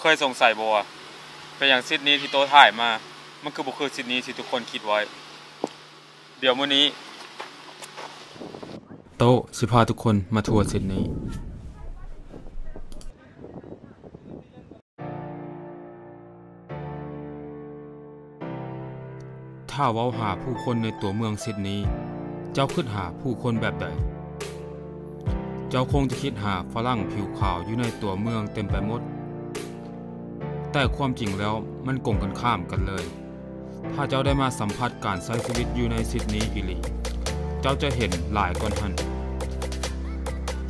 เคยสงสัยบ่ว่าเป็นอย่างซิดนี้ที่โตถ่ายมามันคือบ่คือซิดนี้ที่ทุกคนคิดไว้เดี๋ยวมื้อนี้โตสิพาทุกคนมาทัวร์ซิดนี้ถ้าเว้าหาผู้คนในตัวเมืองซิดนีย์เจ้าคิดหาผู้คนแบบใดเจ้าคงจะคิดหาฝรั่งผิวขาวอยู่ในตัวเมืองเต็มไปหมดแต่ความจริงแล้วมันกงกันข้ามกันเลยถ้าเจ้าได้มาสัมผัสการใช้ชีวิตอยู่ในซิดนีย์อีหลีเจ้าจะเห็นหลายกว่านั้น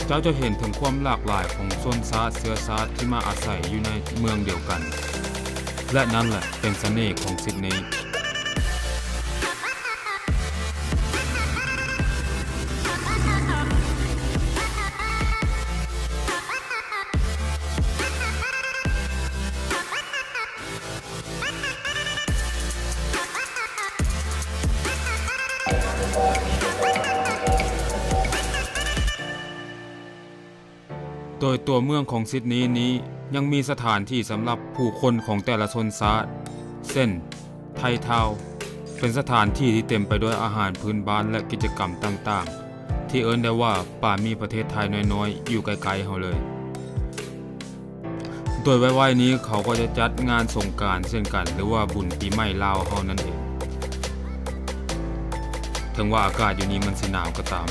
เจ้าจะเห็นถึงความหลากหลายของชนชาติเชื้อชาติที่มาอาศัยอยู่ในเมืองเดียวกันและนั่นแหละเป็นเสน่ห์ของซิดนีย์โดยตัวเมืองของซิดนีย์นี้ยังมีสถานที่สำหรับผู้คนของแต่ละชนชาติเช่นไททาวน์เป็นสถานที่ที่เต็มไปด้วยอาหารพื้นบ้านและกิจกรรมต่างๆที่เอิ้นได้ว่าป่ามีประเทศไทยน้อยๆอยู่ไกลๆเฮาเลยโดยไว้ๆนี้เขาก็จะจัดงานสงกรานต์เช่นกันหรือว่าบุญปีใหม่ลาวเฮานั่นเองถึงว่าอากาศอยู่นี้มันสิหนาวก็ตาม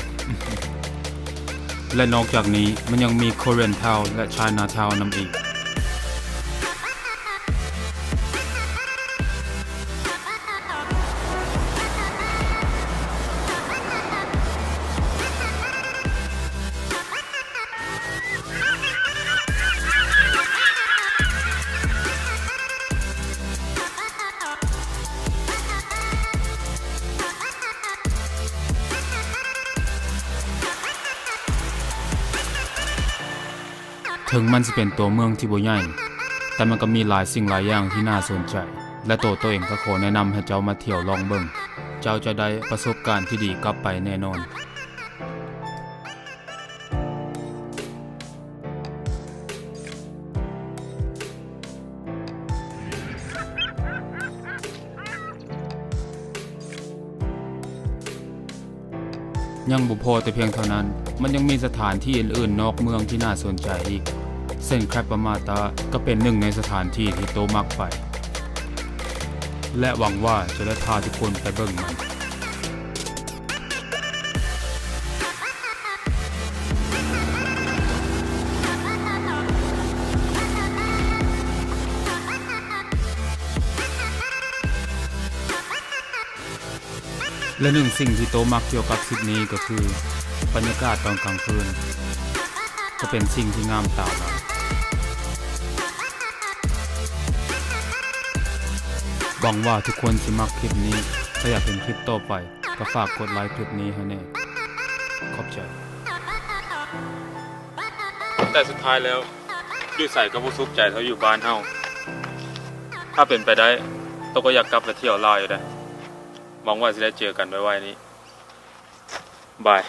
และนอกจากนี้มันยังมี Korean Town และ China Town นำอีกถึงมันจะเป็นตัวเมืองที่บ่ใหญ่แต่มันก็มีหลายสิ่งหลายอย่างที่น่าสนใจและตัวเองก็ขอแนะนำให้เจ้ามาเที่ยวลองเบิ่งเจ้าจะได้ประสบการณ์ที่ดีกลับไปแน่นอนยังบ่พอแต่เพียงเท่านั้นมันยังมีสถานที่อื่นๆนอกเมืองที่น่าสนใจอีกเส้นแครปมาตาก็เป็นหนึ่งในสถานที่ที่โตมักไปและหวังว่าจะได้พาทุกคนไปเบิ่งมันและหนึ่งสิ่งที่โตมักเกี่ยวกับซิดนีย์ก็คือบรรยากาศตอนกลางคืนก็เป็นสิ่งที่งามตาเราหวังว่าทุกคนสิมักคลิปนี้ถ้าอยากเห็นคลิปต่อไปก็ฝากกดไลค์คลิปนี้ให้แน่ขอบใจแต่สุดท้ายแล้วอยู่ใส่ก็บ่สุขใจเท่าอยู่บ้านเฮาถ้าเป็นไปได้โตก็อยากกลับไปเที่ยวลาวอยู่ได้หวังว่าจะได้เจอกันไวๆนี้บาย